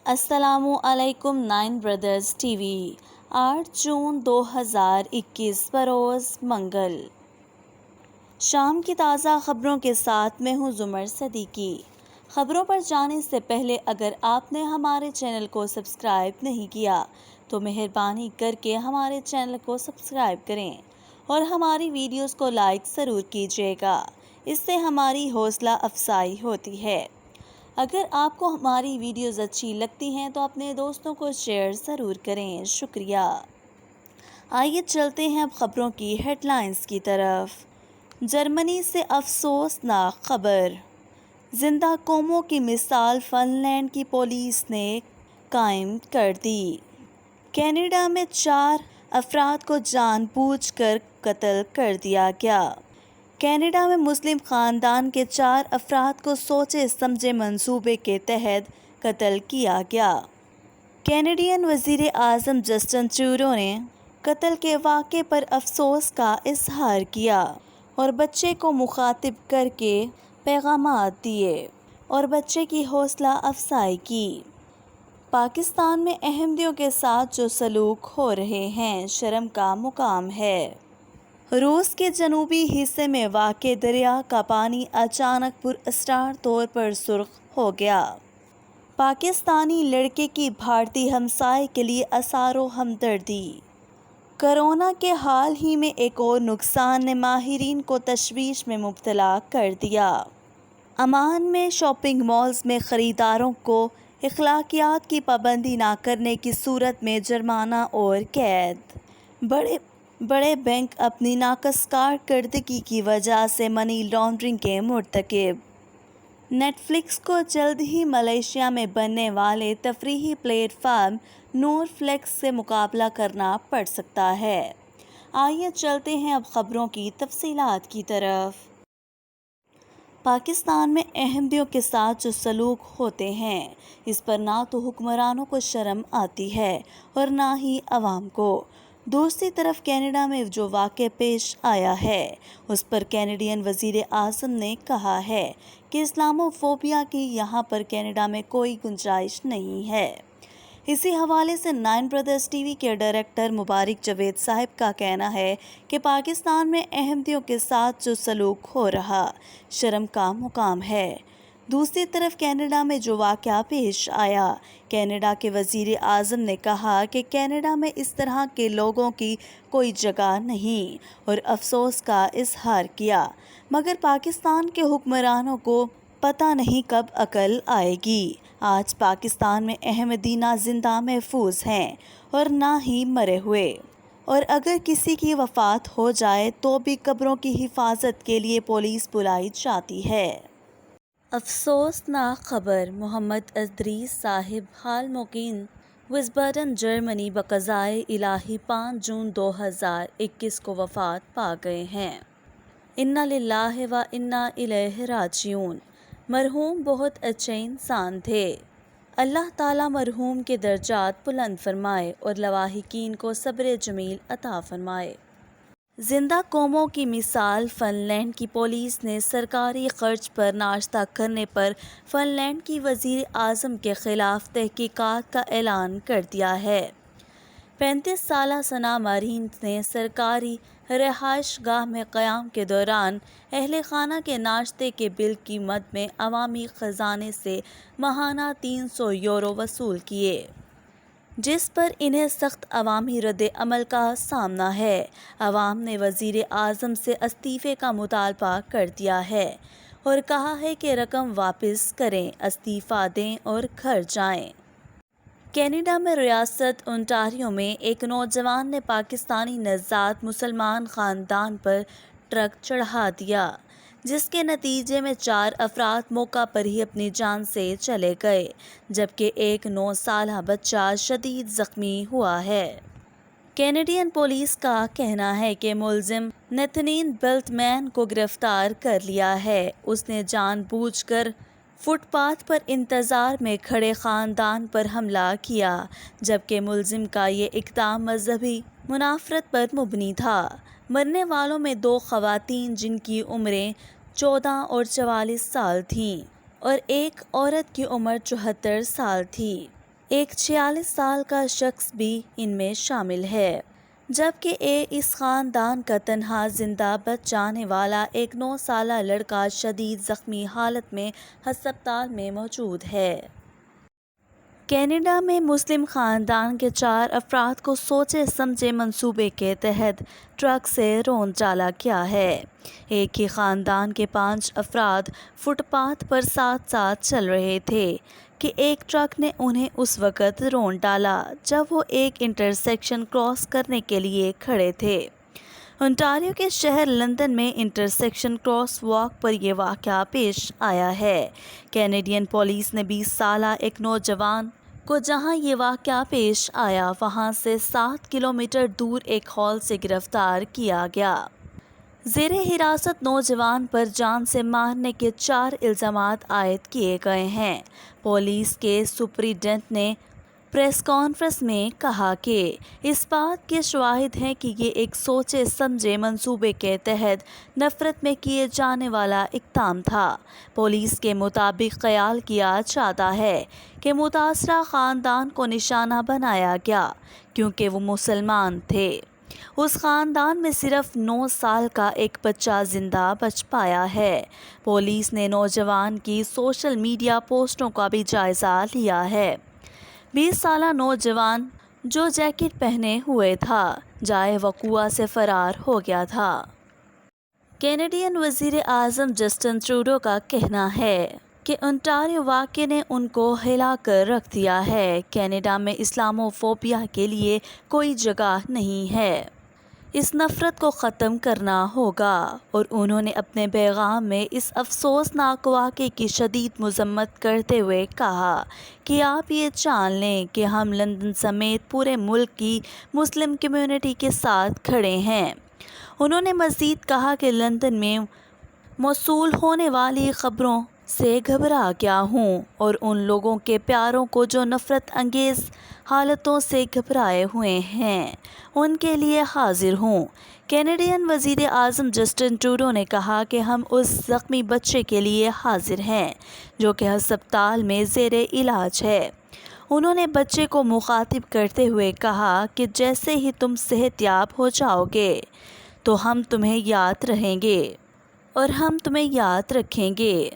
السلام علیکم 9 brothers T V 8 جون 2021 بروز منگل شام کی تازہ خبروں کے ساتھ میں ہوں زمر صدیقی۔ خبروں پر جانے سے پہلے اگر آپ نے ہمارے چینل کو سبسکرائب نہیں کیا تو مہربانی کر کے ہمارے چینل کو سبسکرائب کریں اور ہماری ویڈیوز کو لائک ضرور کیجیے گا، اس سے ہماری حوصلہ افزائی ہوتی ہے۔ اگر آپ کو ہماری ویڈیوز اچھی لگتی ہیں تو اپنے دوستوں کو شیئر ضرور کریں، شکریہ۔ آئیے چلتے ہیں اب خبروں کی ہیڈ لائنز کی طرف۔ جرمنی سے افسوسناک خبر، زندہ قوموں کی مثال فن لینڈ کی پولیس نے قائم کر دی۔ کینیڈا میں 4 افراد کو جان بوجھ کر قتل کر دیا گیا۔ کینیڈا میں مسلم خاندان کے 4 افراد کو سوچے سمجھے منصوبے کے تحت قتل کیا گیا۔ کینیڈین وزیر اعظم جسٹن ٹروڈو نے قتل کے واقعے پر افسوس کا اظہار کیا اور بچے کو مخاطب کر کے پیغامات دیے اور بچے کی حوصلہ افزائی کی۔ پاکستان میں احمدیوں کے ساتھ جو سلوک ہو رہے ہیں شرم کا مقام ہے۔ روس کے جنوبی حصے میں واقع دریا کا پانی اچانک پراسرار طور پر سرخ ہو گیا۔ پاکستانی لڑکے کی بھارتی ہمسائے کے لیے اظہار و ہمدردی۔ کورونا کے حال ہی میں ایک اور نقصان نے ماہرین کو تشویش میں مبتلا کر دیا۔ عمان میں شاپنگ مالز میں خریداروں کو اخلاقیات کی پابندی نہ کرنے کی صورت میں جرمانہ اور قید۔ بڑے بینک اپنی ناقص کارکردگی کی وجہ سے منی لانڈرنگ کے مرتکب۔ نیٹ فلکس کو جلد ہی ملائیشیا میں بننے والے تفریحی پلیٹ فارم نور فلیکس سے مقابلہ کرنا پڑ سکتا ہے۔ آئیے چلتے ہیں اب خبروں کی تفصیلات کی طرف۔ پاکستان میں احمدیوں کے ساتھ جو سلوک ہوتے ہیں اس پر نہ تو حکمرانوں کو شرم آتی ہے اور نہ ہی عوام کو۔ دوسری طرف کینیڈا میں جو واقعہ پیش آیا ہے اس پر کینیڈین وزیر اعظم نے کہا ہے کہ اسلامو فوبیا کی یہاں پر کینیڈا میں کوئی گنجائش نہیں ہے۔ اسی حوالے سے 9 بردرز ٹی وی کے ڈائریکٹر مبارک جاوید صاحب کا کہنا ہے کہ پاکستان میں احمدیوں کے ساتھ جو سلوک ہو رہا شرم کا مقام ہے۔ دوسری طرف کینیڈا میں جو واقعہ پیش آیا، کینیڈا کے وزیر اعظم نے کہا کہ کینیڈا میں اس طرح کے لوگوں کی کوئی جگہ نہیں اور افسوس کا اظہار کیا، مگر پاکستان کے حکمرانوں کو پتہ نہیں کب عقل آئے گی۔ آج پاکستان میں احمدی نہ زندہ محفوظ ہیں اور نہ ہی مرے ہوئے، اور اگر کسی کی وفات ہو جائے تو بھی قبروں کی حفاظت کے لیے پولیس بلائی جاتی ہے۔ افسوسناک خبر، محمد ادریس صاحب حال مقیم وزبادن جرمنی بقضائے الہی 5 جون 2021 کو وفات پا گئے ہیں۔ انا للہ و انا الیہ راجعون۔ مرحوم بہت اچھے انسان تھے۔ اللہ تعالیٰ مرحوم کے درجات بلند فرمائے اور لواحقین کو صبر جمیل عطا فرمائے۔ زندہ قوموں کی مثال فن لینڈ کی پولیس نے سرکاری خرچ پر ناشتہ کرنے پر فن لینڈ کی وزیر اعظم کے خلاف تحقیقات کا اعلان کر دیا ہے۔ 35 سالہ ثنا مارین نے سرکاری رہائش گاہ میں قیام کے دوران اہل خانہ کے ناشتے کے بل کی مد میں عوامی خزانے سے ماہانہ 300 یورو وصول کیے، جس پر انہیں سخت عوامی رد عمل کا سامنا ہے۔ عوام نے وزیر اعظم سے استعفے کا مطالبہ کر دیا ہے اور کہا ہے کہ رقم واپس کریں، استعفیٰ دیں اور گھر جائیں۔ کینیڈا میں ریاست اونٹاریو میں ایک نوجوان نے پاکستانی نژاد مسلمان خاندان پر ٹرک چڑھا دیا، جس کے نتیجے میں 4 افراد موقع پر ہی اپنی جان سے چلے گئے، جبکہ ایک 9 سالہ بچہ شدید زخمی ہوا ہے۔ کینیڈین پولیس کا کہنا ہے کہ ملزم نیتھنین بلٹ-مین کو گرفتار کر لیا ہے۔ اس نے جان بوجھ کر فٹ پاتھ پر انتظار میں کھڑے خاندان پر حملہ کیا، جبکہ ملزم کا یہ اقدام مذہبی منافرت پر مبنی تھا۔ مرنے والوں میں 2 خواتین جن کی عمریں 14 اور 44 سال تھیں اور ایک عورت کی عمر 74 سال تھی۔ ایک 46 سال کا شخص بھی ان میں شامل ہے، جبکہ اس خاندان کا تنہا زندہ بچ جانے والا ایک 9 سالہ لڑکا شدید زخمی حالت میں ہسپتال میں موجود ہے۔ کینیڈا میں مسلم خاندان کے 4 افراد کو سوچے سمجھے منصوبے کے تحت ٹرک سے روند ڈالا گیا ہے۔ ایک ہی خاندان کے 5 افراد فٹ پاتھ پر ساتھ ساتھ چل رہے تھے کہ ایک ٹرک نے انہیں اس وقت روند ڈالا جب وہ ایک انٹرسیکشن کراس کرنے کے لیے کھڑے تھے۔ انٹاریو کے شہر لندن میں انٹرسیکشن کراس واک پر یہ واقعہ پیش آیا ہے۔ کینیڈین پولیس نے 20 سالہ ایک نوجوان کو جہاں یہ واقعہ پیش آیا وہاں سے 7 کلومیٹر دور ایک ہال سے گرفتار کیا گیا۔ زیر حراست نوجوان پر جان سے مارنے کے 4 الزامات عائد کیے گئے ہیں۔ پولیس کے سپرنٹنڈنٹ نے پریس کانفرنس میں کہا کہ اس بات کے شواہد ہیں کہ یہ ایک سوچے سمجھے منصوبے کے تحت نفرت میں کیے جانے والا اقدام تھا۔ پولیس کے مطابق خیال کیا جاتا ہے کہ متاثرہ خاندان کو نشانہ بنایا گیا کیونکہ وہ مسلمان تھے۔ اس خاندان میں صرف 9 سال کا ایک بچہ زندہ بچ پایا ہے۔ پولیس نے نوجوان کی سوشل میڈیا پوسٹوں کا بھی جائزہ لیا ہے۔ 20 سالہ نوجوان جو جیکٹ پہنے ہوئے تھا جائے وقوع سے فرار ہو گیا تھا۔ کینیڈین وزیر اعظم جسٹن ٹروڈو کا کہنا ہے کہ انٹاریو واقعے نے ان کو ہلا کر رکھ دیا ہے۔ کینیڈا میں اسلامو فوبیا کے لیے کوئی جگہ نہیں ہے۔ اس نفرت کو ختم کرنا ہوگا، اور انہوں نے اپنے پیغام میں اس افسوسناک واقعے کی شدید مذمت کرتے ہوئے کہا کہ آپ یہ جان لیں کہ ہم لندن سمیت پورے ملک کی مسلم کمیونٹی کے ساتھ کھڑے ہیں۔ انہوں نے مزید کہا کہ لندن میں موصول ہونے والی خبروں سے گھبرا گیا ہوں اور ان لوگوں کے پیاروں کو جو نفرت انگیز حالتوں سے گھبرائے ہوئے ہیں ان کے لیے حاضر ہوں۔ کینیڈین وزیر اعظم جسٹن ٹروڈو نے کہا کہ ہم اس زخمی بچے کے لیے حاضر ہیں جو کہ ہسپتال میں زیر علاج ہے۔ انہوں نے بچے کو مخاطب کرتے ہوئے کہا کہ جیسے ہی تم صحت یاب ہو جاؤ گے تو ہم تمہیں یاد رہیں گے اور ہم تمہیں یاد رکھیں گے۔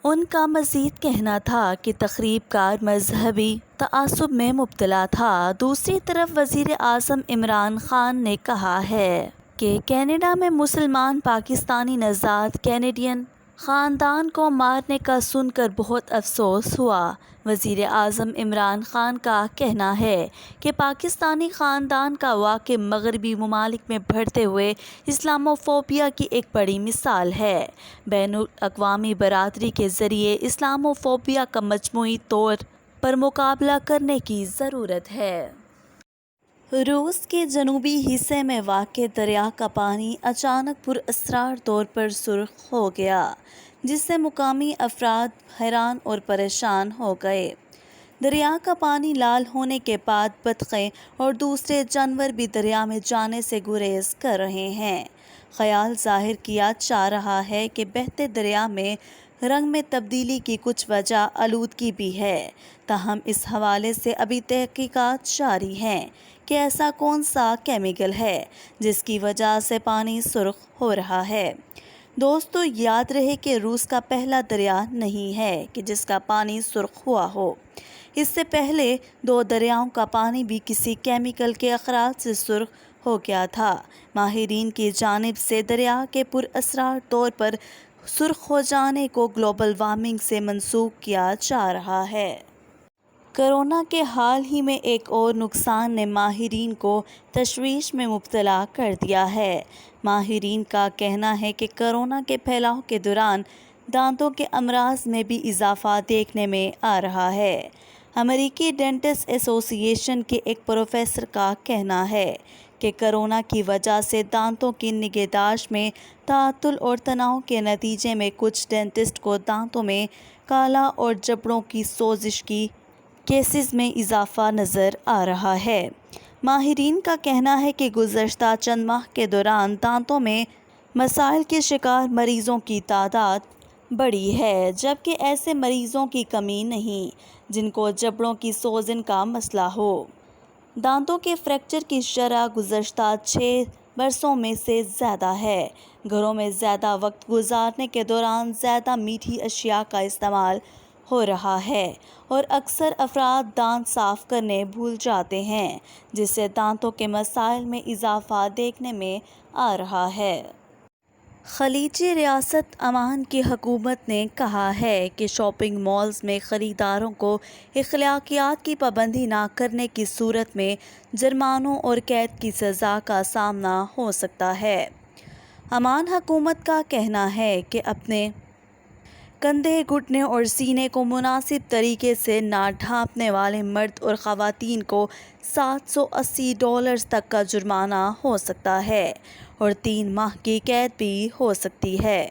ان کا مزید کہنا تھا کہ تقریب کار مذہبی تعصب میں مبتلا تھا۔ دوسری طرف وزیر اعظم عمران خان نے کہا ہے کہ کینیڈا میں مسلمان پاکستانی نژاد کینیڈین خاندان کو مارنے کا سن کر بہت افسوس ہوا۔ وزیر اعظم عمران خان کا کہنا ہے کہ پاکستانی خاندان کا واقعہ مغربی ممالک میں بڑھتے ہوئے اسلامو فوبیا کی ایک بڑی مثال ہے۔ بین الاقوامی برادری کے ذریعے اسلامو فوبیا کا مجموعی طور پر مقابلہ کرنے کی ضرورت ہے۔ روس کے جنوبی حصے میں واقع دریا کا پانی اچانک پراسرار طور پر سرخ ہو گیا جس سے مقامی افراد حیران اور پریشان ہو گئے۔ دریا کا پانی لال ہونے کے بعد بطخیں اور دوسرے جانور بھی دریا میں جانے سے گریز کر رہے ہیں۔ خیال ظاہر کیا جا رہا ہے کہ بہتے دریا میں رنگ میں تبدیلی کی کچھ وجہ آلودگی بھی ہے، تاہم اس حوالے سے ابھی تحقیقات جاری ہیں کہ ایسا کون سا کیمیکل ہے جس کی وجہ سے پانی سرخ ہو رہا ہے۔ دوستو، یاد رہے کہ روس کا پہلا دریا نہیں ہے کہ جس کا پانی سرخ ہوا ہو۔ اس سے پہلے 2 دریاؤں کا پانی بھی کسی کیمیکل کے اخراج سے سرخ ہو گیا تھا۔ ماہرین کی جانب سے دریا کے پراسرار طور پر سرخ ہو جانے کو گلوبل وارمنگ سے منسوب کیا جا رہا ہے۔ کورونا کے حال ہی میں ایک اور نقصان نے ماہرین کو تشویش میں مبتلا کر دیا ہے۔ ماہرین کا کہنا ہے کہ کورونا کے پھیلاؤ کے دوران دانتوں کے امراض میں بھی اضافہ دیکھنے میں آ رہا ہے۔ امریکی ڈینٹسٹ ایسوسی ایشن کے ایک پروفیسر کا کہنا ہے کہ کورونا کی وجہ سے دانتوں کی نگہداشت میں تعطل اور تناؤ کے نتیجے میں کچھ ڈینٹسٹ کو دانتوں میں کالا اور جبڑوں کی سوزش کی کیسز میں اضافہ نظر آ رہا ہے۔ ماہرین کا کہنا ہے کہ گزشتہ چند ماہ کے دوران دانتوں میں مسائل کے شکار مریضوں کی تعداد بڑی ہے، جبکہ ایسے مریضوں کی کمی نہیں جن کو جبڑوں کی سوجن کا مسئلہ ہو۔ دانتوں کے فریکچر کی شرح گزشتہ 6 برسوں میں سے زیادہ ہے۔ گھروں میں زیادہ وقت گزارنے کے دوران زیادہ میٹھی اشیاء کا استعمال ہو رہا ہے اور اکثر افراد دانت صاف کرنے بھول جاتے ہیں، جس سے دانتوں کے مسائل میں اضافہ دیکھنے میں آ رہا ہے۔ خلیجی ریاست عمان کی حکومت نے کہا ہے کہ شاپنگ مالز میں خریداروں کو اخلاقیات کی پابندی نہ کرنے کی صورت میں جرمانوں اور قید کی سزا کا سامنا ہو سکتا ہے۔ عمان حکومت کا کہنا ہے کہ اپنے کندھے، گھٹنے اور سینے کو مناسب طریقے سے نہ ڈھانپنے والے مرد اور خواتین کو $780 تک کا جرمانہ ہو سکتا ہے اور 3 ماہ کی قید بھی ہو سکتی ہے۔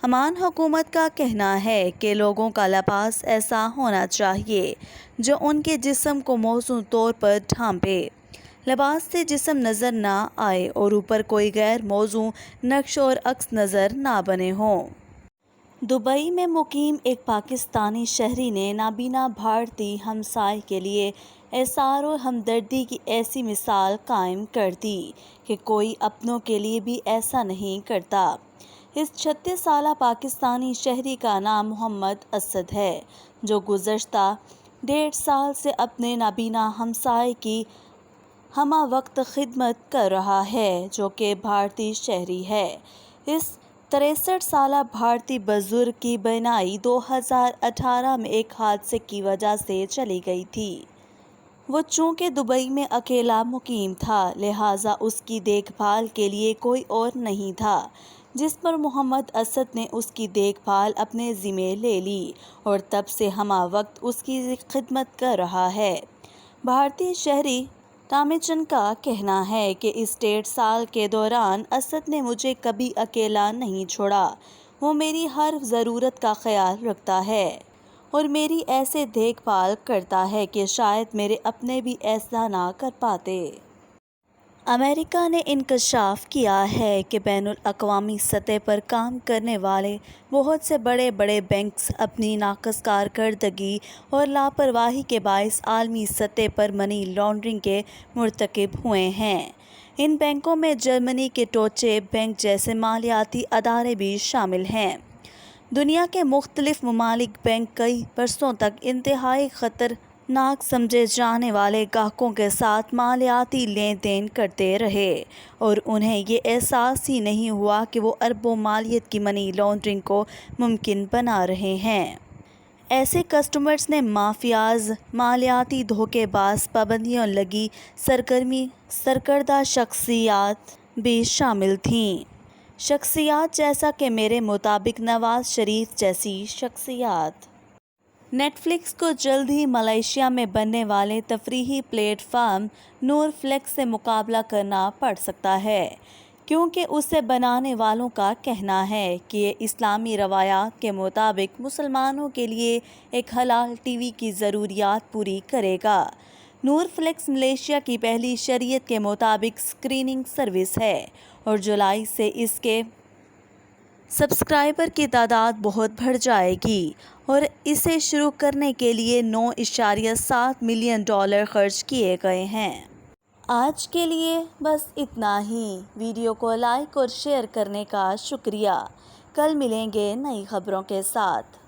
عمان حکومت کا کہنا ہے کہ لوگوں کا لباس ایسا ہونا چاہیے جو ان کے جسم کو موزوں طور پر ڈھانپے، لباس سے جسم نظر نہ آئے اور اوپر کوئی غیر موزوں نقش اور عکس نظر نہ بنے ہوں۔ دبئی میں مقیم ایک پاکستانی شہری نے نابینا بھارتی ہمسائے کے لیے ایثار و ہمدردی کی ایسی مثال قائم کر دی کہ کوئی اپنوں کے لیے بھی ایسا نہیں کرتا۔ اس 36 سالہ پاکستانی شہری کا نام محمد اسد ہے، جو گزشتہ 1.5 سال سے اپنے نابینا ہمسائے کی ہمہ وقت خدمت کر رہا ہے، جو کہ بھارتی شہری ہے۔ اس 63 سالہ بھارتی بزرگ کی بینائی 2018 میں ایک حادثے کی وجہ سے چلی گئی تھی۔ وہ چونکہ دبئی میں اکیلا مقیم تھا، لہٰذا اس کی دیکھ بھال کے لیے کوئی اور نہیں تھا، جس پر محمد اسد نے اس کی دیکھ بھال اپنے ذمے لے لی اور تب سے ہمہ وقت اس کی خدمت کر رہا ہے۔ بھارتی شہری تامچن کا کہنا ہے کہ اس 1.5 سال کے دوران اسد نے مجھے کبھی اکیلا نہیں چھوڑا۔ وہ میری ہر ضرورت کا خیال رکھتا ہے اور میری ایسے دیکھ بھال کرتا ہے کہ شاید میرے اپنے بھی ایسا نہ کر پاتے۔ امریکہ نے انکشاف کیا ہے کہ بین الاقوامی سطح پر کام کرنے والے بہت سے بڑے بینکس اپنی ناقص کارکردگی اور لاپرواہی کے باعث عالمی سطح پر منی لانڈرنگ کے مرتکب ہوئے ہیں۔ ان بینکوں میں جرمنی کے ڈوچے بینک جیسے مالیاتی ادارے بھی شامل ہیں۔ دنیا کے مختلف ممالک بینک کئی برسوں تک انتہائی خطرناک سمجھے جانے والے گاہکوں کے ساتھ مالیاتی لین دین کرتے رہے اور انہیں یہ احساس ہی نہیں ہوا کہ وہ اربوں مالیت کی منی لانڈرنگ کو ممکن بنا رہے ہیں۔ ایسے کسٹمرز نے مافیاز، مالیاتی دھوکے باز، پابندیوں لگی سرکردہ شخصیات بھی شامل تھیں۔ شخصیات جیسا کہ میرے مطابق نواز شریف جیسی شخصیات۔ نیٹ فلکس کو جلد ہی ملائیشیا میں بننے والے تفریحی پلیٹ فارم نور فلیکس سے مقابلہ کرنا پڑ سکتا ہے، کیونکہ اسے بنانے والوں کا کہنا ہے کہ یہ اسلامی روایات کے مطابق مسلمانوں کے لیے ایک حلال ٹی وی کی ضروریات پوری کرے گا۔ نور فلیکس ملائیشیا کی پہلی شریعت کے مطابق اسٹریمنگ سروس ہے اور جولائی سے اس کے سبسکرائبر کی تعداد بہت بڑھ جائے گی اور اسے شروع کرنے کے لیے $9.7 ملین خرچ کیے گئے ہیں۔ آج کے لیے بس اتنا ہی۔ ویڈیو کو لائک اور شیئر کرنے کا شکریہ۔ کل ملیں گے نئی خبروں کے ساتھ۔